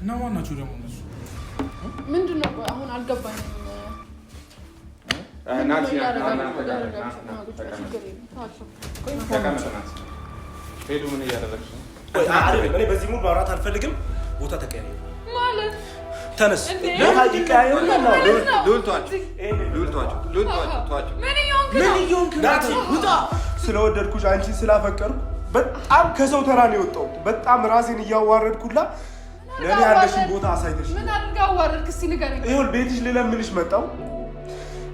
ነው ማናችሁ ደግሞ እነሱ ምንድነው አሁን አልገባኝም ናቲ ሄዱ ምን እያደረግሽ ነው? እኔ በዚህ ሙድ ማውራት አልፈልግም። ቦታ ተቀያየሩ ማለት ተነስ ይቀያየሩ ነው ናቲ ውጣ። ስለወደድኩሽ አንቺ ስላፈቀርኩ በጣም ከሰው ተራ ነው የወጣሁት። በጣም ራሴን እያዋረድኩላ ለኔ ያለሽን ቦታ አሳይተሽ ምን አድርጋው አዋረድክ? እስኪ ንገረኝ። ይሁን ቤትሽ ልለምንሽ መጣሁ።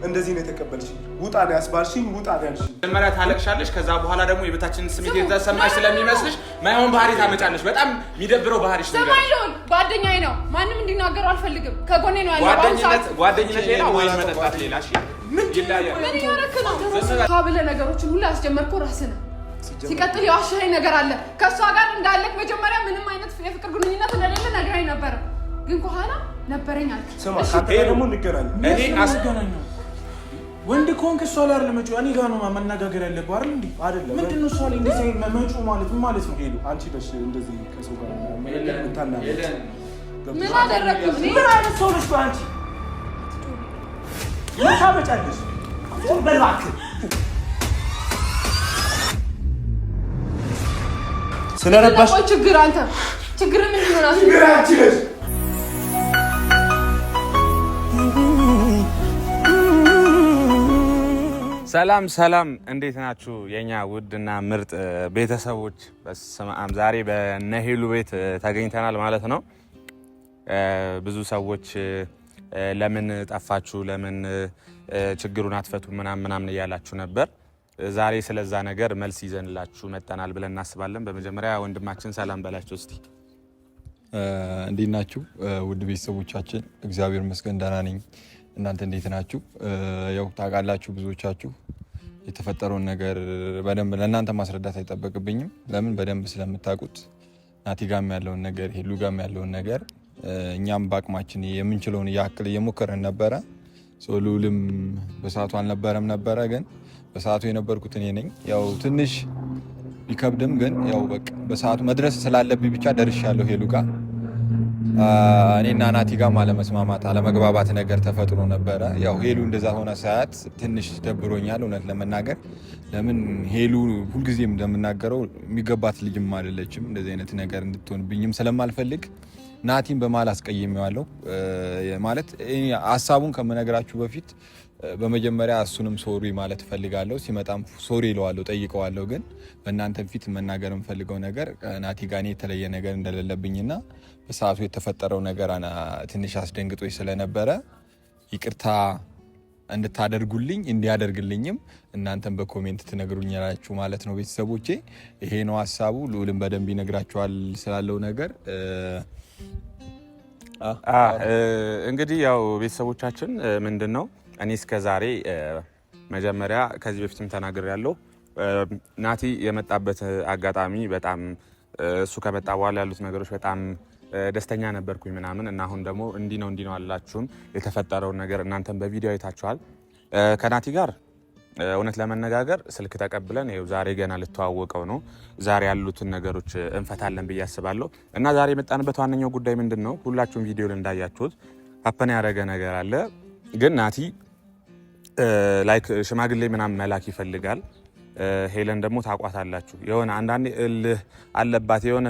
እንደዚህ ነው የተቀበልሽኝ። ውጣ ነው ያስባልሽኝ። ውጣ ነው ያልሽኝ። መጀመሪያ ታለቅሻለሽ፣ ከዛ በኋላ ደግሞ የቤታችንን ስሜት የተሰማሽ ስለሚመስልሽ ማይሆን ባህሪ ታመጫለሽ። በጣም የሚደብረው ባህሪሽ ነው። ሰማይሎን ጓደኛዬ ነው። ማንም እንዲናገረው አልፈልግም። ከጎኔ ነው ያለው። ጓደኝነት ሌላ ወይስ መጠጣት ሌላ? እሺ ምን ይላያል? ምን ያረክ ነው? ካብለ ነገሮችን ሁሉ ያስጀመርከው ራስህ ነህ። ሲቀጥል የዋሸኸኝ ነገር አለ። ከሷ ጋር እንዳለክ መጀመሪያ ምንም አይነት የፍቅር ግንኙነት እንደሌለ ነግረኸኝ ነበር፣ ግን ከኋላ ነበረኝ አልክ። ስማ ካንተ ደግሞ እንገናኝ። እኔ አስገናኘው ወንድ ኮንክ እሷ ላይ አይደለም መጪው እኔ ጋር ነው መነጋገር ያለብህ አይደል እንዴ? አይደለም ምንድነው እሷ ላይ እንደዚህ መጪው ማለት ምን ማለት ነው? ሄዱ አንቺ ነሽ እንደዚህ ከሰው ጋር ምታናገር። ምን አደረግኩ? ምን አይነት ሰው ነሽ አንቺ? ምን ታመጫለሽ? በልባክ ስለረባሽ ችግር አንተ ችግር ምን ይሆናል? ችግር አንቺ ነሽ። ሰላም ሰላም፣ እንዴት ናችሁ የኛ ውድና ምርጥ ቤተሰቦች? በስመ አብ ዛሬ በነሄሉ ቤት ተገኝተናል ማለት ነው። ብዙ ሰዎች ለምን ጠፋችሁ፣ ለምን ችግሩን አትፈቱ ምናምን እያላችሁ ነበር። ዛሬ ስለዛ ነገር መልስ ይዘንላችሁ መጣናል ብለን እናስባለን። በመጀመሪያ ወንድማችን ሰላም በላችሁ እስቲ። እንዴት ናችሁ ውድ ቤተሰቦቻችን? እግዚአብሔር ይመስገን ደህና ነኝ። እናንተ እንዴት ናችሁ? ያው ታውቃላችሁ ብዙዎቻችሁ የተፈጠረውን ነገር በደንብ ለእናንተ ማስረዳት አይጠበቅብኝም። ለምን በደንብ ስለምታውቁት ናቲ ጋም ያለውን ነገር ሄሉ ጋም ያለውን ነገር እኛም በአቅማችን የምንችለውን ያክል እየሞከረን ነበረ። ሉልም በሰዓቱ አልነበረም ነበረ፣ ግን በሰዓቱ የነበርኩት እኔ ነኝ። ያው ትንሽ ቢከብድም ግን ያው በቃ በሰዓቱ መድረስ ስላለብኝ ብቻ ደርሻለሁ ሄሉ ጋር። እኔና ናቲ ጋር አለመስማማት አለመግባባት ነገር ተፈጥሮ ነበረ። ያው ሄሉ እንደዛ ሆነ ሰዓት ትንሽ ደብሮኛል እውነት ለመናገር። ለምን ሄሉ ሁልጊዜም እንደምናገረው የሚገባት ልጅም አይደለችም። እንደዚህ አይነት ነገር እንድትሆንብኝም ስለማልፈልግ ናቲን በማል አስቀይሜዋለሁ። ማለት ሀሳቡን ከመነግራችሁ በፊት በመጀመሪያ እሱንም ሶሪ ማለት ፈልጋለሁ። ሲመጣም ሶሪ እለዋለሁ፣ ጠይቀዋለሁ። ግን በእናንተም ፊት መናገር የምፈልገው ነገር ናቲ ጋር የተለየ ነገር እንደሌለብኝና በሰዓቱ የተፈጠረው ነገር ትንሽ አስደንግጦኝ ስለነበረ ይቅርታ እንድታደርጉልኝ እንዲያደርግልኝም እናንተም በኮሜንት ትነግሩኛላችሁ ማለት ነው ቤተሰቦቼ። ይሄ ነው ሀሳቡ። ልዑልም በደንብ ይነግራችኋል ስላለው ነገር። እንግዲህ ያው ቤተሰቦቻችን ምንድነው እኔ እስከ ዛሬ መጀመሪያ ከዚህ በፊትም ተናግሬያለሁ። ናቲ የመጣበት አጋጣሚ በጣም እሱ ከመጣ በኋላ ያሉት ነገሮች በጣም ደስተኛ ነበርኩኝ ምናምን እና አሁን ደግሞ እንዲህ ነው አላችሁም። የተፈጠረውን ነገር እናንተም በቪዲዮ አይታችኋል። ከናቲ ጋር እውነት ለመነጋገር ስልክ ተቀብለን ይኸው ዛሬ ገና ልተዋወቀው ነው። ዛሬ ያሉትን ነገሮች እንፈታለን ብዬ አስባለሁ። እና ዛሬ የመጣንበት ዋነኛው ጉዳይ ምንድን ነው? ሁላችሁም ቪዲዮ ላይ እንዳያችሁት ሀፐን ያደረገ ነገር አለ። ግን ናቲ ላይክ ሽማግሌ ምናምን መላክ ይፈልጋል። ሄለን ደግሞ ታቋታላችሁ። የሆነ አንዳንዴ እልህ አለባት። የሆነ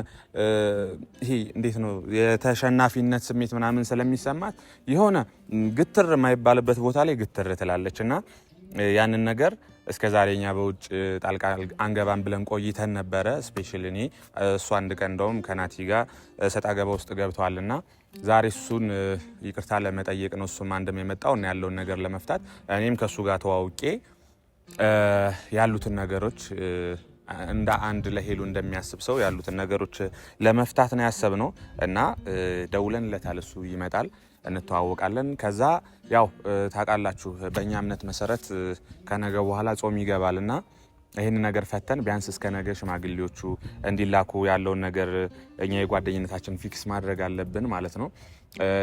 ይሄ እንዴት ነው የተሸናፊነት ስሜት ምናምን ስለሚሰማት የሆነ ግትር የማይባልበት ቦታ ላይ ግትር ትላለች እና ያንን ነገር እስከዛሬ እኛ በውጭ ጣልቃ አንገባን ብለን ቆይተን ነበረ። ስፔሻሊ እኔ እሱ አንድ ቀን እንደውም ከናቲ ጋር ሰጣ ገባ ውስጥ ገብተዋልና ዛሬ እሱን ይቅርታ ለመጠየቅ ነው እሱም አንድም የመጣው እና ያለውን ነገር ለመፍታት እኔም ከሱ ጋር ተዋውቄ ያሉትን ነገሮች እንደ አንድ ለሄሉ እንደሚያስብ ሰው ያሉትን ነገሮች ለመፍታት ነው ያሰብነው እና ደውለንለታል። እሱ ይመጣል፣ እንተዋወቃለን። ከዛ ያው ታውቃላችሁ በእኛ እምነት መሰረት ከነገ በኋላ ጾም ይገባልና ይህን ነገር ፈተን ቢያንስ እስከ ነገ ሽማግሌዎቹ እንዲላኩ ያለውን ነገር እኛ የጓደኝነታችን ፊክስ ማድረግ አለብን ማለት ነው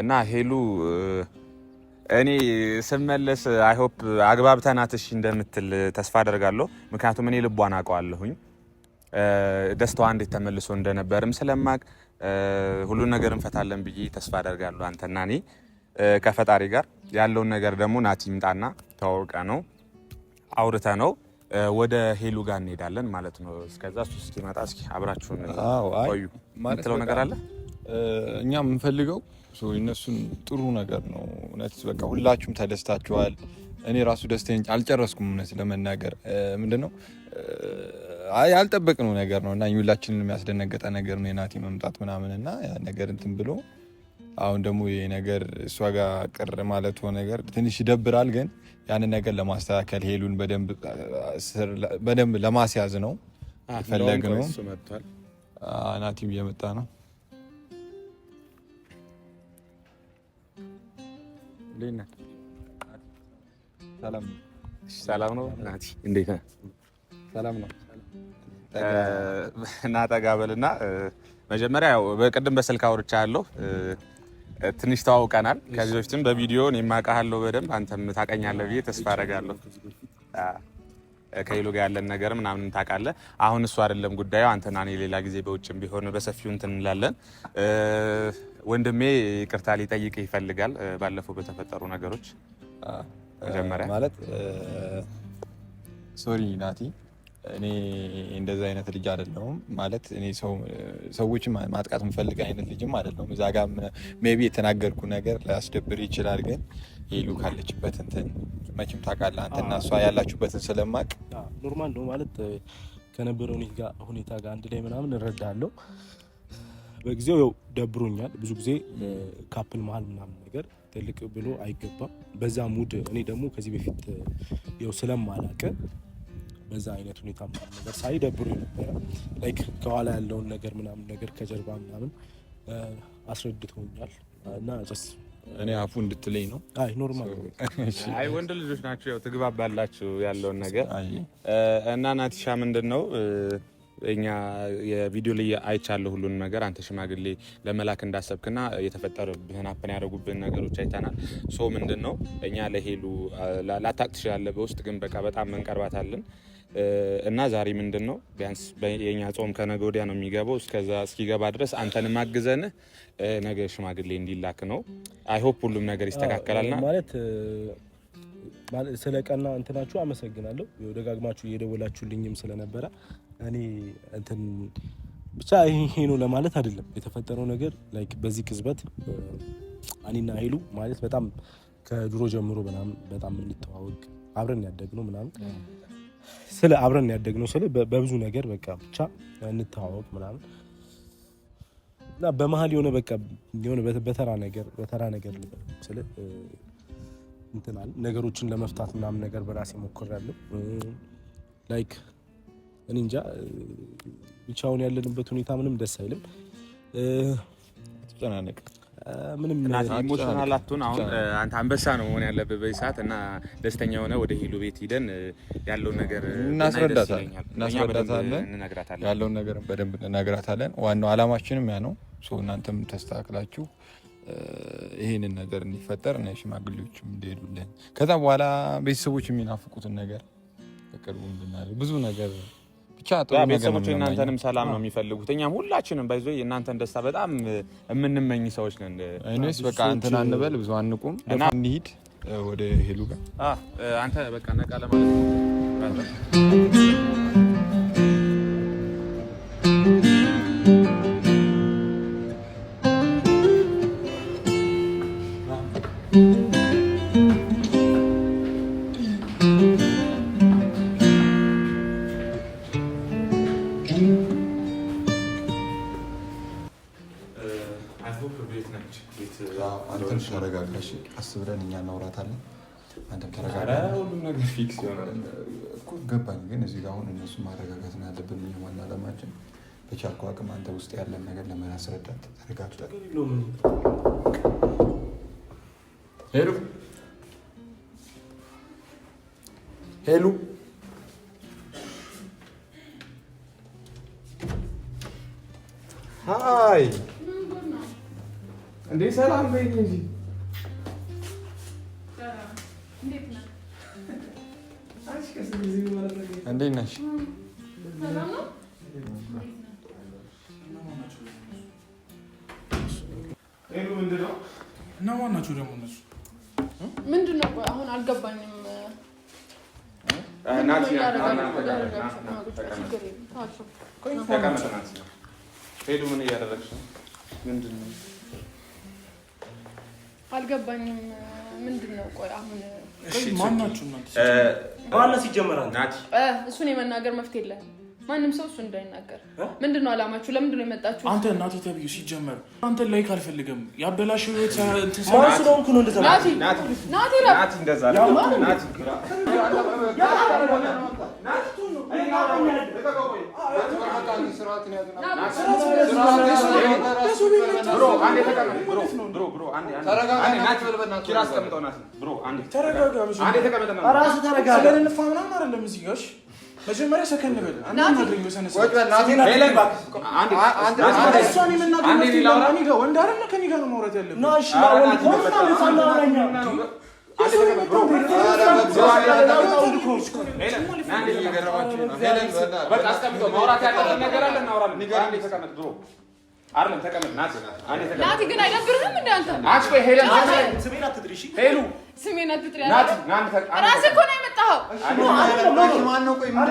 እና ሄሉ እኔ ስመለስ አይ ሆፕ አግባብተናት እሺ እንደምትል ተስፋ አደርጋለሁ። ምክንያቱም እኔ ልቧን አውቀዋለሁኝ ደስታዋ እንዴት ተመልሶ እንደነበርም ስለማቅ ሁሉን ነገር እንፈታለን ብዬ ተስፋ አደርጋለሁ። አንተና እኔ ከፈጣሪ ጋር ያለውን ነገር ደግሞ ናቲ ይምጣና ተዋውቀ ነው አውርተ ነው ወደ ሄሉ ጋር እንሄዳለን ማለት ነው። እስከዛ እሱ እስኪመጣ እስኪ አብራችሁን ቆዩ። የምትለው ነገር አለ? እኛ የምንፈልገው እነሱን ጥሩ ነገር ነው። እውነት በቃ ሁላችሁም ተደስታችኋል። እኔ ራሱ ደስተኛ አልጨረስኩም። እውነት ለመናገር ምንድነው ያልጠበቅነው ነገር ነው እና ሁላችንን የሚያስደነገጠ ነገር ነው የናቲ መምጣት ምናምን እና ያ ነገር እንትን ብሎ አሁን ደግሞ ይሄ ነገር እሷ ጋር ቅር ማለት ነገር ትንሽ ይደብራል። ግን ያንን ነገር ለማስተካከል ሄሉን በደንብ ለማስያዝ ነው የፈለግነው። ናቲም እየመጣ ነው። ሰላም ነው ናቲ፣ እንዴት ነህ? ሰላም ነው። እና ጠጋ በልና መጀመሪያ ያው በቅድም በስልክ አውርቻለሁ። ትንሽ ተዋውቀናል ከዚህ በፊትም በቪዲዮ እኔም አውቃለሁ በደንብ አንተም ታውቀኛለህ ብዬ ተስፋ አደርጋለሁ። ከሄሉ ጋር ያለን ነገር ምናምን ታውቃለህ። አሁን እሱ አይደለም ጉዳዩ። አንተና እኔ ሌላ ጊዜ በውጭም ቢሆን በሰፊው እንትን እንላለን። ወንድሜ ይቅርታ ሊጠይቅ ይፈልጋል ባለፈው በተፈጠሩ ነገሮች። መጀመሪያ ማለት ሶሪ ናቲ፣ እኔ እንደዛ አይነት ልጅ አይደለሁም። ማለት እኔ ሰዎችን ማጥቃት የምፈልግ አይነት ልጅም አይደለሁም። እዛ ጋር ሜቢ የተናገርኩ ነገር ሊያስደብር ይችላል። ግን ሄሉ ካለችበት እንትን መቼም ታውቃለህ አንተና እሷ ያላችሁበትን ስለማቅ ኖርማል ነው ማለት ከነበረው ሁኔታ ጋር አንድ ላይ ምናምን እረዳለሁ። በጊዜው ያው ደብሮኛል። ብዙ ጊዜ ካፕል መሀል ምናምን ነገር ትልቅ ብሎ አይገባም። በዛ ሙድ እኔ ደግሞ ከዚህ በፊት ያው ስለማላውቅ በዛ አይነት ሁኔታ ነገር ሳይደብሩ ነበር። ላይክ ከኋላ ያለውን ነገር ምናምን ነገር ከጀርባ ምናምን አስረድቶኛል እና እኔ አፉ እንድትለኝ ነው። አይ ኖርማል ነው። አይ ወንድ ልጆች ናቸው ያው ትግባባላችሁ ያለውን ነገር እና ናቲሻ ምንድነው እኛ የቪዲዮ ላይ አይቻለሁ ሁሉን ነገር አንተ ሽማግሌ ለመላክ እንዳሰብክና የተፈጠረብህን አፕን ያደረጉብህን ነገሮች አይተናል። ሶ ምንድነው እኛ ለሄሉ ላታቅ ትችላለህ በውስጥ ግን በቃ በጣም መንቀርባታለን እና ዛሬ ምንድነው ቢያንስ የኛ ጾም ከነገ ወዲያ ነው የሚገባው። እስከዛ እስኪገባ ድረስ አንተን ማግዘን ነገ ሽማግሌ እንዲላክ ነው። አይ ሆፕ ሁሉም ነገር ይስተካከላልና ማለት ስለቀና እንትናችሁ አመሰግናለሁ። ደጋግማችሁ እየደወላችሁልኝም ስለነበረ እኔ እንትን ብቻ ይሄ ነው ለማለት አይደለም የተፈጠረው ነገር ላይክ በዚህ ቅጽበት አኒና ሄሉ ማለት በጣም ከድሮ ጀምሮ በጣም እንተዋወቅ አብረን ያደግነው ምናምን ስለ አብረን ያደግነው ስለ በብዙ ነገር በቃ ብቻ እንተዋወቅ ምናምን እና በመሃል የሆነ በቃ የሆነ በተራ ነገር ስለ እንትናል ነገሮችን ለመፍታት ምናምን ነገር በራሴ ሞክሬያለሁ። ላይክ እኔ እንጃ ብቻውን ያለንበት ሁኔታ ምንም ደስ አይልም። ተጨናነቅ ምንም ኢሞሽናል አትሁን። አሁን አንተ አንበሳ ነው መሆን ያለብህ በዚህ ሰዓት እና ደስተኛ ሆነ ወደ ሄሉ ቤት ሂደን ያለውን ነገር እናስረዳታለን ያለውን ነገር በደንብ እናግራታለን። ዋናው አላማችንም ያ ነው። እናንተም ተስተካክላችሁ ይሄንን ነገር እንዲፈጠር እና ሽማግሌዎችም እንዲሄዱልን ከዛ በኋላ ቤተሰቦች የሚናፍቁትን ነገር በቅርቡ እንድናደርግ ብዙ ነገር ብቻ ጥሩ ነገር ቤተሰቦች እናንተንም ሰላም ነው የሚፈልጉት። እኛም ሁላችንም ባይዞ የእናንተን ደስታ በጣም የምንመኝ ሰዎች ነን። እኔስ በቃ እንትን አንበል ብዙ አንቁም እና እንሂድ ወደ ሄሉ ጋር አንተ በቃ ነቃ ለማለት ነው። አንተም ተረጋጋሽ፣ ቀስ ብለን እኛ እናውራታለን። አንተም ተረጋጋ። ሁሉም ነገር ፊክስ ይሆናል እኮ ገባኝ። ግን እዚህ ጋር አሁን እነሱ ማረጋጋት ነው ያለብን። ዋና ዓላማችን በቻልከው አቅም አንተ ውስጥ ያለን ነገር ለማስረዳት ተረጋግተህ ሄሉ ሄሉ ሃይ እንዴ ሰላም በይኝ እንጂ እንዴት ነሽ? ሄሉ ምንድን ነው እና ማናችሁ ደግሞ እነሱ ምንድን ነው? አሁን አልገባኝም። ናቲ ሄሉ ምን እያደረግሽ ነው? ምንድን ነው አልገባኝም። ምንድን ነው? ቆይ አሁን ማናችሁ እናንተ? ማነው ሲጀመራል? ናቲ እሱን የመናገር መፍትሄ የለም። ማንም ሰው እሱ እንዳይናገር። ምንድን ነው አላማችሁ? ለምንድን ነው የመጣችሁ? አንተ እናቴ ተብዩ ሲጀመር አንተ ላይክ አልፈልግም። ያበላሽው ማን ስለሆንኩ ነው እንደዛ? ናቲ እንደዛ ናቲ መጀመሪያ ሰከን በል ወንድ አይደለ ከእኔ ጋር ነው ማውራት ያለብን። ናቲ ግን አይደብርህም? እንደ አንተ ስሜን አትጥሪ። እራስህ እኮ ነው የመጣኸው።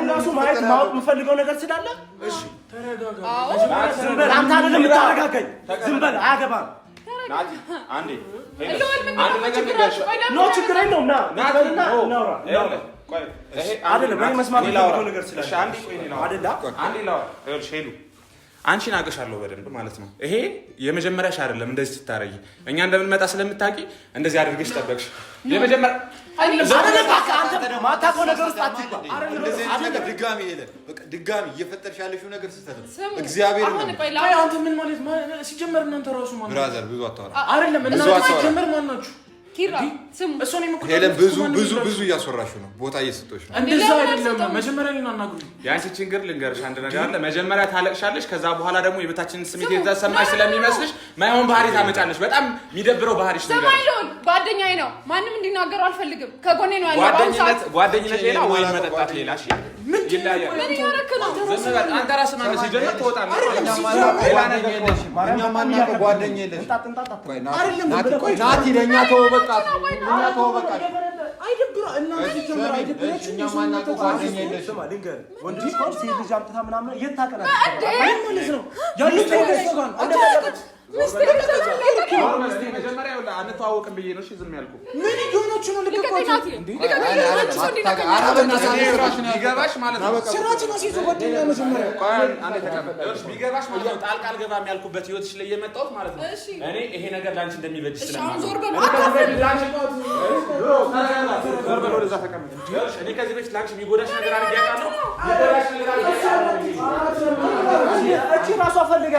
እራሱ ማየት ማወቅ የምፈልገው ነገር ስላለ አንተ አይደለም የምታረጋጋኝ። ዝም በል አያገባም። ችግር የለውም። አንቺን አውቅሻለሁ በደንብ ማለት ነው። ይሄ የመጀመሪያሽ አይደለም እንደዚህ ስታረጊ። እኛ እንደምንመጣ ስለምታውቂ እንደዚህ አድርገሽ ጠበቅሽ። የመጀመሪያ ድጋሚ እየፈጠርሽ ያለሽው ነገር ስህተት ነው። እግዚአብሔር አንተ ምን ማለት ሲጀመር እናንተ ራሱ ማለት ብራዘር ብዙ አታወራ አይደለም እናንተ ሲጀመር ማን ናችሁ? ሄለን ብዙ እያስወራሽው ነው። ቦታ እየሰጠሽ ነው። እንደዛ አይደለም። መጀመሪያ ልናናግሩ ያንቺ ችግር ልንገርሽ አንድ ነገር አለ። መጀመሪያ ታለቅሻለሽ። ከዛ በኋላ ደግሞ የቤታችንን ስሜት የተሰማሽ ስለሚመስልሽ ማይሆን ባህሪ ታመጫለሽ። በጣም የሚደብረው ባህሪሽ ልንገርሽ። ጓደኛዬ ነው። ማንም እንዲናገረው አልፈልግም። ከጎኔ ነው ያለው። ጓደኝነት ሌላ ወይ መጠጣት ሌላ። እሺ ምን ይላያል? ምን ያረክ ነው? አንተ ራስህ ማለት ሲጀምር ትወጣለህ። ሌላ ነገር የለሽም። እኛ ማናውቀው ጓደኛ የለሽም። ናቲ ለእኛ ተወው በቃ አይደብራ እናንተ ጀመር አይደብራ እኛ ማናውቀው ጓደኛ የለሽም። ወንድ ልጅ ሴት ልጅ አምጥታ ምናምን እየታቀናል ማለት ነው ያሉት ተገስተጋን መጀመሪያ አንተዋወቅም ብዬ ነው ዝም ያልኩህ። ምን እየሆናችሁ ነው? ቢገባሽ ማለት ነው ስራችን አስይዞ ጓደኛ መጀመሪያ ቢገባሽ ማለት ነው ጣልቃ አልገባም ያልኩበት ህይወትሽ ላይ የመጣሁት ማለት ነው። እኔ ይሄ ነገር ለአንቺ እንደሚበጅ ስለማውቅ እኔ ከዚህ በፊት ለአንቺ የሚጎዳሽ ነገር አድርጌ አውቃለሁ። ራሷ ፈልጋ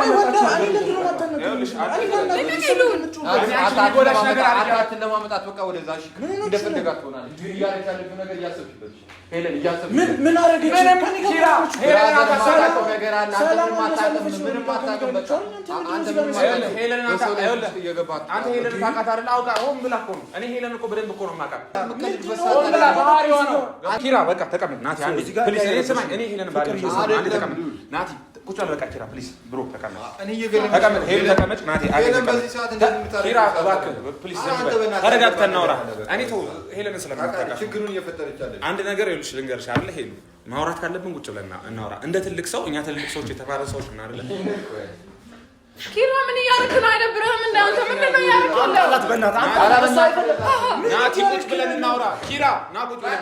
ለማመጣት በቃ ወደዛ እንደፈለጋት ትሆናለች። ያለችው ነገር እያሰብሽበት ሄለን ምን አረገች? ቁጭ በል በቃ ኪራ ፕሊዝ ብሮ ተቀመጥ። ተቀመጥ ሄሉ ተቀመጥ። ናቲ ኪራ እባክህ ፕሊዝ ተረጋግተን እናውራ። እኔ ተው ሄለን ስለማታውቃት ችግሩን እየፈጠረች አይደል? አንድ ነገር ይኸውልሽ ልንገርሽ አይደል ሄሉ ማውራት ካለብን ቁጭ ብለን እናውራ። እንደ ትልቅ ሰው እኛ ትልቅ ሰዎች የተባለ ሰዎች እና አይደል? ኪራ ምን እያደረክ ነው? አይደብርህም? እንደ አንተ ምንድን ነው እያደረክ ያለው? ናቲ ቁጭ ብለን እናውራ። ኪራ ና ቁጭ ብለን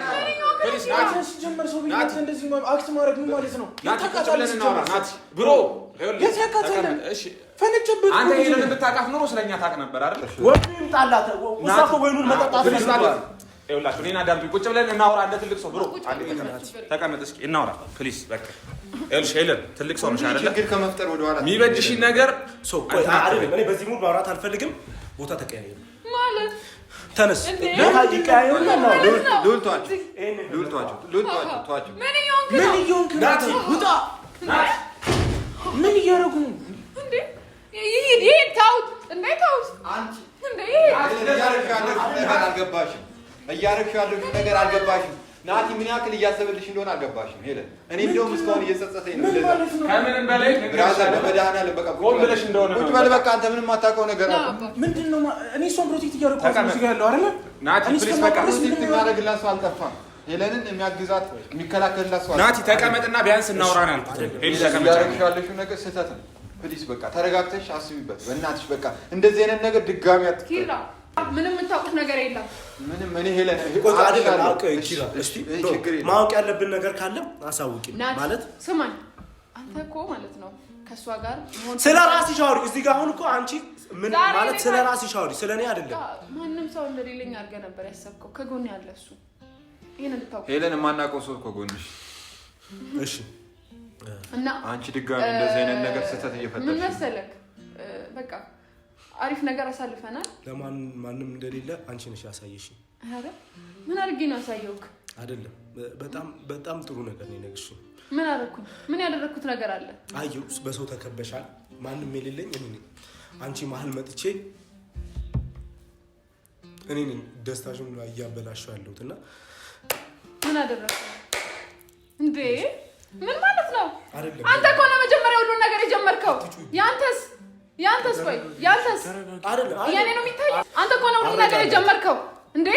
ፕሊዝ ናቲ ሲጀመር ሰው ቢያንስ እንደዚህ አክት ማድረግ ምን ማለት ነው? ናቲ ቁጭ ብለን እናውራ። ናቲ ብሮ እሺ ፈነጨበት። አንተ ሄለን ብታውቃት ኖሮ ስለኛ ታውቅ ነበር አይደል? ወይኑን ጣላት ወሳፎ ወይኑን መጠጣት ነው። ይኸውላችሁ እኔና ዳምጤ ቁጭ ብለን እናውራ። እንደ ትልቅ ሰው ብሮ ተቀመጥ እስኪ እናውራ ፕሊዝ በቃ ይኸውልሽ ሄለን ትልቅ ሰው ነሽ አይደል? ችግር ከመፍጠር ወደ ኋላ የሚበጅሽ ነገር እኔ በዚህ ሙድ ማውራት አልፈልግም። ቦታ ተቀያየሩ ማለት ተነስ ቦታ ይቀያየሩ ነው። ሉልቷቸው ምን እየሆንክ ናቲ ውጣ። ናቲ ምን እያደረጉ ነው እንዴ? ይሄ ታውት እንዴ ታውት አንቺ እንዴ እያረግሽ ያለሽው ነገር አልገባሽም። ናቲ ምን ያክል እያሰበልሽ እንደሆነ አልገባሽም ሄለን። እኔ እንደውም እስካሁን እየጸጸተኝ ነው። ከምንም በላይ ብራዘር በመድኃኒዓለም በቃ ቁጭ ብለሽ እንደሆነ ነው። ቁጭ በል በቃ አንተ ምንም አታውቀው ነገር ነው። ምንድነው? እኔ እሷን ፕሮቴክት እያደረኩ ነው እዚህ ጋር ያለው አይደል? ናቲ ፕሊስ በቃ ፕሮቴክት የሚያደርግላት ሰው አልጠፋም። ሄለንን የሚያግዛት የሚከላከልላት ሰው ናቲ ተቀመጥና ቢያንስ እናውራ ነው ያልኩት። ሄሊ ተቀመጥ። ያደርግሻለሽው ነገር ስህተት ነው። ፕሊስ በቃ ተረጋግተሽ አስቢበት በእናትሽ። በቃ እንደዚህ አይነት ነገር ድጋሚ ኪራ ምንም የምታውቁት ነገር የለም። ምንም እኔ ሄለን ኪራ እስቲ ማወቅ ያለብን ነገር ካለ አሳውቂ ማለት ስማኝ። አንተ እኮ ማለት ነው ከሷ ጋር ስለ ራስሽ አውሪ። እዚህ ጋር አሁን እኮ አንቺ ምን ማለት ስለ ራስሽ አውሪ፣ ስለኔ አይደለም። ማንም ሰው እንደሌለኝ አድርገህ ነበር ያሰብከው። ከጎን ያለ እሱ ይሄን እንድታውቁ። ሄለን የማናውቀው ሰው ከጎንሽ። እሺ እና አንቺ ድጋሚ እንደዚህ አይነት ነገር ስህተት እየፈጠርሽ ምን መሰለክ በቃ አሪፍ ነገር አሳልፈናል። ማንም እንደሌለ አንቺ ነሽ ያሳየሽኝ። አረ ምን አድርጌ ነው ያሳየውክ? አይደለም በጣም ጥሩ ነገር ነው የነገርሽኝ። ምን አደረኩኝ? ምን ያደረኩት ነገር አለ? አየሁ በሰው ተከበሻል። ማንም የሌለኝ እኔ ነኝ። አንቺ መሀል መጥቼ እኔ ነኝ ደስታሽን እያበላሸው ያለሁት እና ምን አደረኩ እንዴ? ምን ማለት ነው? አይደለም አንተ እኮ ነው መጀመሪያ ሁሉ ነገር የጀመርከው። ያንተስ ቆይ ያንተስ አይደለም ያኔ ነው የሚታይ። አንተ እኮ ነው ሁሉ ነገር የጀመርከው እንዴ?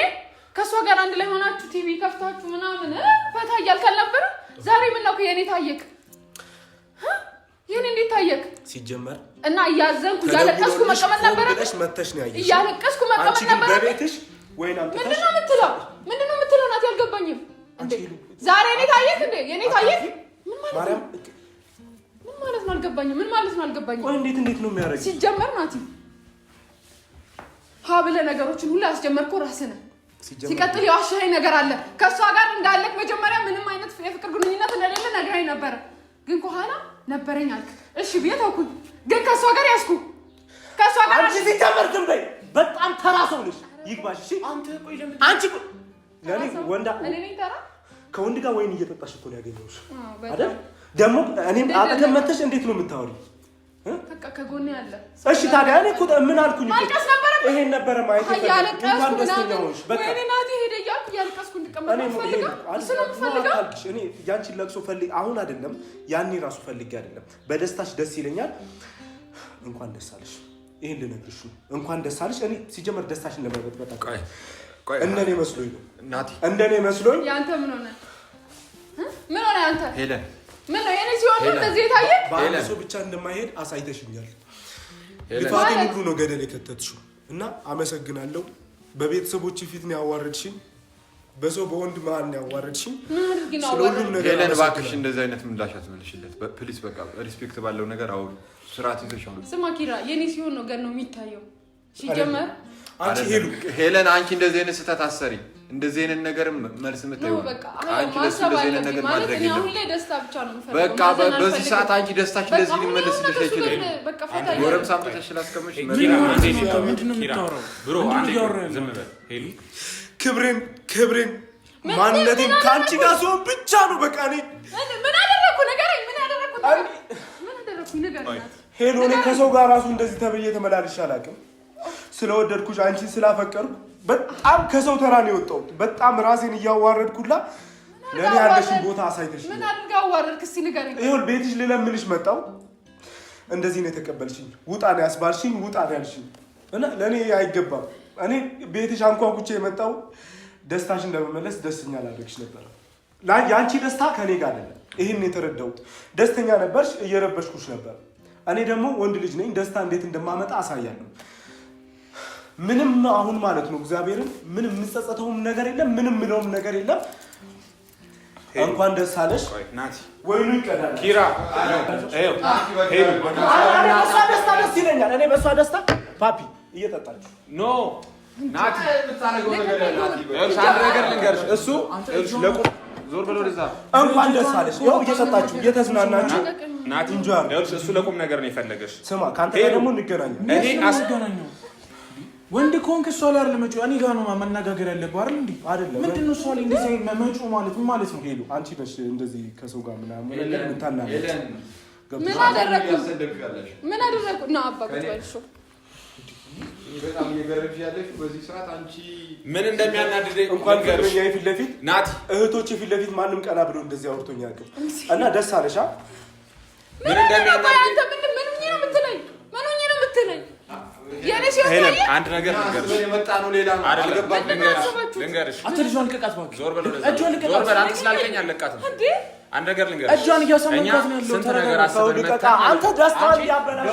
ከሷ ጋር አንድ ላይ ሆናችሁ ቲቪ ከፍታችሁ ምናምን ፈታ እያልከል ነበር። ዛሬ ምን ነው የኔ ታየክ? የኔ እንዴት ታየክ? ሲጀመር እና እያዘንኩ ያለቀስኩ መቀመጥ ነበር። መተሽ ነው ያየሽ። ያለቀስኩ መቀመጥ ነበር። በቤትሽ ወይን አምጥተሽ ምንድነው የምትለው? ናት ያልገባኝም እንዴ? ዛሬ የኔ ታየክ እንዴ? የኔ ታየክ ምን ማለት ነው? አልገባኝም። ምን ማለት ነው? አልገባኝም። ቆይ እንዴት ነው የሚያደርገው? ሲጀመር ናቲ ሀብለ ነገሮችን ሁሉ ያስጀመርከው ራስህ ነህ። ሲቀጥል የዋሻኸኝ ነገር አለ። ከሷ ጋር እንዳለክ መጀመሪያ ምንም አይነት የፍቅር ግንኙነት እንደሌለ ነግረኸኝ ነበር፣ ግን ከኋላ ነበረኝ አልክ። እሺ ብዬ ተውኩኝ፣ ግን ከሷ ጋር ያዝኩ። ከሷ ጋር አንቺ ሲጀመርክም በይ በጣም ተራ ሰው ነሽ። ይግባሽ። እሺ አንተ ቆይ ለምን አንቺ ለኔ ወንዳ እኔ ነኝ ተራ? ከወንድ ጋር ወይን እየጠጣሽ እኮ ነው ያገኘሁሽ አይደል? ደግሞ እኔም አጠገብ መተሽ እንዴት ነው የምታወሪው? በቃ ከጎኔ ያለ። እሺ ታዲያ እኔ እኮ ምን አልኩኝ? ማልቀስ ነበር። ይሄን ነበር ማየት ያለቀስኩ እንኳን ደስተኛ ሆንሽ። በቃ ወይኔ ናቲ ሄደ እያልኩ ያለቀስኩ እንድቀመጥ እኔ ፈልጋ እኔ ያንቺን ለቅሶ ፈልግ አሁን አይደለም ያኔ ራሱ ፈልጌ አይደለም። በደስታሽ ደስ ይለኛል። እንኳን ደስ አለሽ። ይሄን ልነግርሽ ነው። እንኳን ደስ አለሽ። እኔ ሲጀመር ደስታሽን ለመበጥበጥ ቆይ እንደኔ መስሎኝ ነው ናቲ፣ እንደኔ መስሎኝ። ያንተ ምን ሆነ? ምን ሆነ ያንተ? ሄለን ምን ነው የኔ ሲሆን እንደዚህ የታየ? ባለሰው ብቻ እንደማይሄድ አሳይተሽኛል። ልፋቴን ሁሉ ነው ገደል የከተትሽው እና አመሰግናለሁ። በቤተሰቦች ፊት ነው ያዋረድሽኝ፣ በሰው በወንድ መሀል ነው ያዋረድሽኝ። ስለሁሉም ነገር ሄለን እባክሽ እንደዚህ አይነት ምላሽ አትመልሽለት ፕሊስ። በቃ ሪስፔክት ባለው ነገር አውሩ፣ ስርዓት ይዘሽ አውሩ። ስማ ኪራ፣ የኔ ሲሆን ነው ገና ነው የሚታየው። ሲጀመር አንቺ ሄለን አንቺ እንደዚህ አይነት ስህተት አሰሪ እንደዚህ አይነት ነገር መልስ የምታየው አንቺ ለሱ እንደዚህ አይነት ነገር ማድረግ የለም። አሁን ላይ ደስታ ብቻ ነው የምፈልገው። በቃ በዚህ ሰዓት አንቺ ደስታሽ እንደዚህ ሊመለስልሽ አይችልም። በቃ ፈታ ወረም ሳምተሽ ላስቀምሽ ምንድነው የምታወራው? ብሮ አንዴ ዝም በል ሄሊ። ክብሬን ማንነቴን ከአንቺ ጋር ሲሆን ብቻ ነው። በቃ እኔ ምን አደረኩ? ንገረኝ። ምን አደረኩ? ንገረኝ። ሄሎ እኔ ከሰው ጋር ራሱ እንደዚህ ተብዬ ተመላልሼ አላውቅም። ስለወደድኩሽ አንቺን ስላፈቀርኩ በጣም ከሰው ተራ ነው የወጣሁት። በጣም ራሴን እያዋረድኩላ ለኔ ያለሽን ቦታ አሳይተሽ ምን አድርጋ አዋረድክ? እስኪ ንገረኝ። ይኸውልህ ቤትሽ ልለምንሽ መጣሁ። እንደዚህ ነው የተቀበልሽኝ። ውጣ ነው ያስባልሽኝ፣ ውጣ ነው ያልሽኝ እና ለኔ አይገባም። እኔ ቤትሽ አንኳኩቼ የመጣው ደስታሽን ለመመለስ ደስተኛ ላደርግሽ ነበር። ያንቺ ደስታ ከኔ ጋር አይደለም። ይሄን የተረዳሁት። ደስተኛ ነበርሽ፣ እየረበሽኩሽ ነበር። እኔ ደግሞ ወንድ ልጅ ነኝ። ደስታ እንዴት እንደማመጣ አሳያለሁ። ምንም አሁን ማለት ነው እግዚአብሔርን ምንም የምጸጸተውም ነገር የለም፣ ምንም ምለውም ነገር የለም። እንኳን ደስ አለሽ ናቲ። ወይኑ ይቀዳል ኪራ። በሷ ደስታ ደስ ይለኛል። እኔ በሷ ደስታ ፓፒ እየጠጣችሁ ኖ ናቲ የምታደርገው ነገር ናቲ። አንድ ነገር ልንገርሽ፣ እሱ ለቁም ዞር ብሎ ወደዛ። እንኳን ደስ አለሽ። ያው እየጠጣችሁ እየተዝናናችሁ ናቲ። እሱ ለቁም ነገር ነው የፈለገሽ። ስማ ካንተ ጋር ደግሞ እንገናኛለን። እኔ አስገናኘው ወንድ ኮንክ እሷ ላይ አይደል መጪው? እኔ ጋር ነው መነጋገር ያለብህ አይደል? እንዴ አይደለም። ምንድነው እሷ ላይ እንደዚህ መጪው ማለት ምን ማለት ነው? ሄሎ አንቺ ነሽ እንደዚህ ከሰው ጋር ምናምን ነገር ምታላለ። ምን አደረኩ? ምን አደረኩ? ና አባ ቁጥራልሽ በጣም እየገረምሽ ያለሽ በዚህ ሰዓት አንቺ ምን እንደሚያናድደኝ እንኳን ገርመኛ ፊት ለፊት ናቲ እህቶች ፊት ለፊት ማንም ቀና ብሎ እንደዚህ አውርቶኝ ያውቅም እና ደስ አለሽ ምን እንደሚያናድደኝ አንተ ምን ነው የምትለኝ? ምን ሆኜ ነው የምትለኝ? የኔ ሲሆን አንድ ነገር ልንገርሽ የመጣ ነው ሌላ ነው አልገባም ልንገርሽ አንተ ልጇን ልቀቃት እባክህ ዞር በል ወደዛ እጇን ልቀቃት ዞር በል አንተ ስላልከኝ አለቃትም እንዴ አንድ ነገር ልንገርሽ እጇን እያሰማካት ነው ያለው ስንት ነገር አስበን መጣን አንተ ደስታን ያበላሽ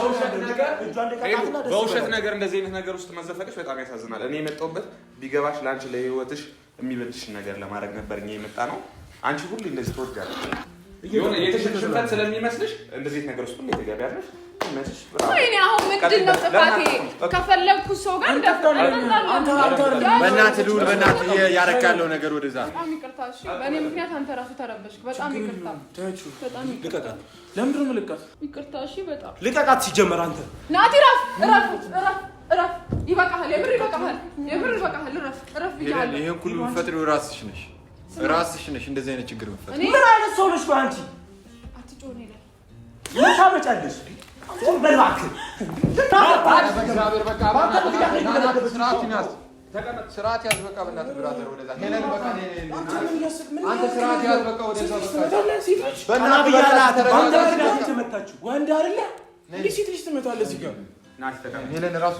በውሸት ነገር እንደዚህ አይነት ነገር ውስጥ መዘፈቅሽ በጣም ያሳዝናል እኔ የመጣሁበት ቢገባሽ ለአንቺ ለህይወትሽ የሚበጅሽ ነገር ለማድረግ ነበር እኛ የመጣ ነው አንቺ ሁሉ እንደዚህ ትወጃለሽ የሆነ የተሸሽፈት ስለሚመስልሽ እንደዚህ ነገር ውስጥ ሁሉ ትገቢያለሽ እኔ አሁን ምንድን ነው ጥፋቴ? ከፈለኩት ሰው ጋር በእናትህ ልውል በእናትህ ያረክ ያለው ነገር ወደዛ በጣም ይቅርታ እሺ በእኔ ምክንያት አንተ ራሱ ተረበሽክ በጣም ይቅርታ በጣም ይቅርታ ለምንድን ነው የምልቃት ይቅርታ እሺ በጣም ልቀቃት ሲጀመር አንተ ናቲ እረፍ ይበቃሃል የምር ይበቃሃል እረፍ ብያለሁ ይሄን ሁሉ የምትፈጥሪው ራስሽ ነሽ እንደዚህ አይነት ችግር የምትፈጥሪው ምን አይነት ሰው ነሽ አንቺ አትጮህ ነው ይላል ምን ታመጫለሽ በልባክ ስርዓት ያዝ በቃ በእናትህ ብራዘር ወደዛ ሄለን በቃ አንተ ስርዓት ያዝ በቃ ወደዛ ተመታችሁ ወንድ አይደለ እንዴ ሴት ልጅ ትመታለህ እዚህ ጋር ሄለን ራሱ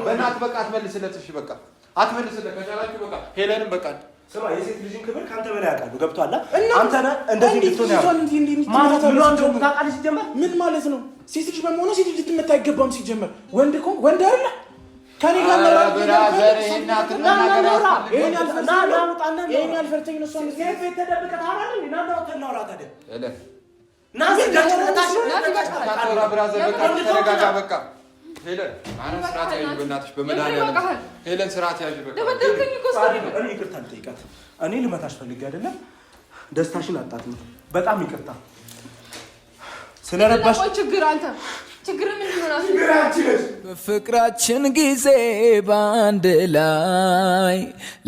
በእናትህ በቃ አትመልስለት እሺ በቃ አትመልስለት ከቻላችሁ በቃ ሄለንም በቃ ስማ የሴት ልጅን ክብር ካንተ በላይ ያውቃሉ ገብቷል አንተ ነህ እንደዚህ ልትሆን ያለው ማለት ነው እንደው ታውቃለህ ሲጀመር ምን ማለት ነው ሴት ልጅ በመሆኗ ሴት ልጅ ልትመታ አይገባም ሲጀመር ወንድ እኮ ወንድ አይደለ ከኔ ጋር ነው ይሄን ያልፈርተኝ ነው እሷን ሴት ተደብቀህ ታወራለህ እናንተ ወተናውራ ታዲያ ሄለን ተረጋጋ በቃ ሄለን አሁን ስርዓት ያዥ በእናትሽ በመድኃኒዓለም ሄለን ስርዓት ያዥ በቃ እኔ ይቅርታ ልጠይቃት እኔ ልመታሽ ፈልጌ አይደለም ደስታሽን አጣት ነው በጣም ይቅርታ ስለረባሽ ችግር ምን ይሆናል በፍቅራችን ጊዜ ባንድ ላይ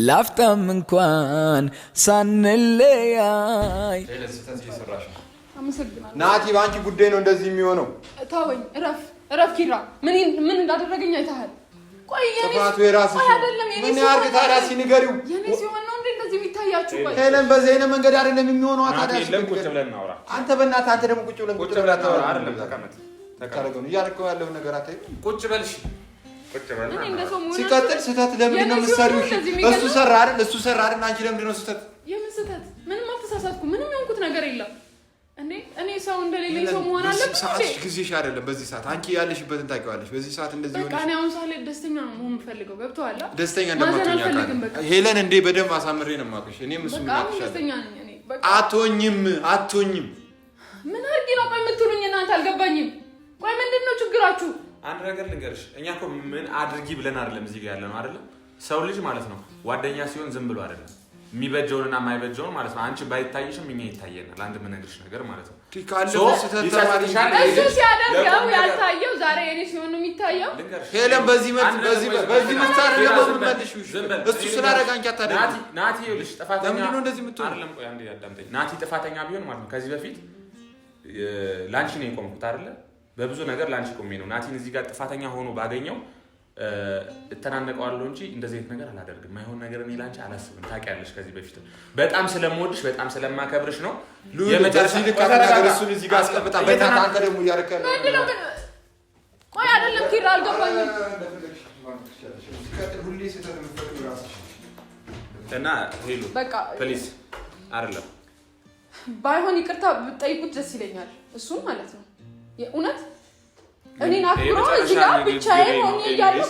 ላፍታም እንኳን ሳንለያይ ሄለን ስተት እየሰራሽ ነው አመሰግናለሁ ናቲ በአንቺ ጉዳይ ነው እንደዚህ የሚሆነው ተወኝ እረፍ ኪራ ምን እንዳደረገኝ አይተሃል ቆይ ጥፋቱ የራስሽ ምን ያርግ ታዲያ ሲንገሪው የኔ ሲሆን ነው እንዴ እንደዚህ የሚታያችሁ ቆይ ሄለን በዚህ አይነት መንገድ አይደለም የሚሆነው ታዲያ ቁጭ ብለን እናውራ አንተ በእናትህ አንተ ደግሞ ቁጭ ብለን ታውራ አይደለም ተቀመጥ ተቀረገው እያደረገው ያለው ነገር አታይ ቁጭ በልሽ ቁጭ በል እኔ እንደሰው ሞኝ ሲቀጥል ስተት ለምን ነው የምትሰሪው እሱ ሰራ አይደል አንቺ ለምን ነው ስተት የምን ስተት ምንም አልተሳሳትኩም ምንም የሆንኩት ነገር የለም እንዴ እኔ ሰው እንደሌለኝ ሰው መሆን አለብኝ ሰዓት ጊዜሽ አይደለም በዚህ ሰዓት አንቺ ያለሽበትን ታውቂዋለሽ በዚህ ሰዓት እንደዚህ ሆነሽ በቃ እኔ አሁን ሳለ ደስተኛ ነው መሆን የምፈልገው ገብቶሃል ደስተኛ እንደማትሆኝ አውቃለሁ ሄለን እንዴ በደንብ አሳምሬ ነው የማውቅሽ እኔም እሱ ነው ደስተኛ ነኝ እኔ በቃ አትሆኝም ምን አድርጊ ነው ቆይ የምትሉኝ እናንተ አልገባኝም ቆይ ምንድነው ችግራችሁ አንድ ነገር ልንገርሽ እኛ እኮ ምን አድርጊ ብለን አይደለም እዚህ ጋር ያለነው አይደለም ሰው ልጅ ማለት ነው ጓደኛ ሲሆን ዝም ብሎ አይደለም የሚበጀውንና የማይበጀውን ማለት ነው አንቺ ባይታይሽም እኛ ይታየናል አንድ ምንነግርሽ ነገር ማለት ነው እሱ ሲያደርገው ያልታየው ዛሬ እኔ ሲሆን ነው የሚታየው ሄለን በዚህ መሳር ለማስመልሽ እሱ ስላደረገ አንቺ አታደርጊ ናቲ ይኸውልሽ ጥፋተኛ ለምንድን ነው እንደዚህ የምትሆን አይደለም ቆይ አንዴ አዳምጠኝ ናቲ ጥፋተኛ ቢሆን ማለት ነው ከዚህ በፊት ላንቺ ነው የቆምኩት አይደለ በብዙ ነገር ላንቺ ቆሜ ነው ናቲን እዚህ ጋር ጥፋተኛ ሆኖ ባገኘው እተናነቀዋለሁ እንጂ እንደዚህ አይነት ነገር አላደርግም ማይሆን ነገር እኔ ላንቺ አላስብም ታውቂያለሽ ከዚህ በፊት በጣም ስለምወድሽ በጣም ስለማከብርሽ ነው የመጨረሻ ነገር እሱን እዚህ ጋር አስቀምጣ በእናትህ አንተ ደግሞ እያረከለ ቆይ አይደለም ኪራ አልገባኝም ሁሌ ስተት የምትፈጥሪው ራስሽ እና ሄሉ በቃ ፕሊዝ አይደለም ባይሆን ይቅርታ ብትጠይቁት ደስ ይለኛል እሱን ማለት ነው የእውነት እኔን አክብሮ እዚህ ጋር ብቻዬን ሆኜ እያለሁ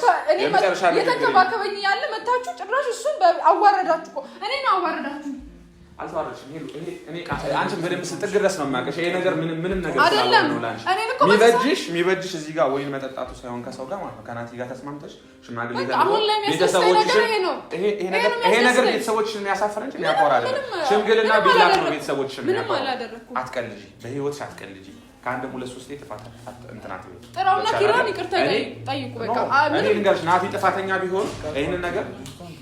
የተንከባከበኝ እያለ መታችሁ ጭራሽ እሱን አዋረዳችሁ እኮ እኔን አዋረዳችሁ አልተዋረድሽም ሄሉ እኔ አንቺን በደምብ ስትጥግ ድረስ ነው የማውቅሽ ይሄ ነገር ምንም ነገር አይደለም የሚበጅሽ እዚህ ጋር ወይን መጠጣቱ ሳይሆን ከሰው ጋር ማለት ነው ከናቲ ጋር ተስማምተሽ ሽማግሌ ጋር አሁን ለሚያስደስተኝ ነገር ይሄ ነው ይሄ ነገር ቤተሰቦችሽን ያሳፈረን እንጂ ያቆራል ሽምግልና ቢላክ ነው ቤተሰቦችሽን ምንም አላደረኩም አትቀልጂ በህይወትሽ አትቀልጂ ከአንድም ሁለት ሶስት ጥፋት እንትናት ነው ጥራውና ኪራን ይቅርታ ጠይቁ በቃ እኔ ልንገርሽ ናቲ ጥፋተኛ ቢሆን ይሄንን ነገር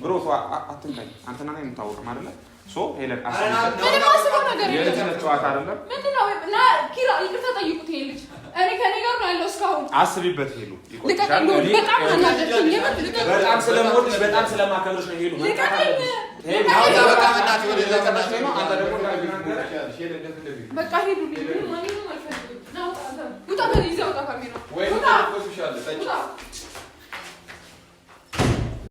ብሮቷ አትንካኝ አንተና ነው የምታወቀው አይደለ ሄለን ምንም አስበው ነገር የለም። ጨዋታ አይደለም። ምንድነው? ና ኪራ ይቅርታ ጠይቁት። ይሄ ልጅ እኔ ከኔ ጋር ነው ያለው እስካሁን። አስቢበት ሄሉ። በጣም አናደድኩኝ። በጣም ስለምወድሽ በጣም ስለማከብርሽ ነው ሄሉ። ልቀቀኝ። በቃ ሄዱ። ማንንም አልፈልግም። ውጣ፣ ይዘህ ውጣ ካሜራ ውጣ።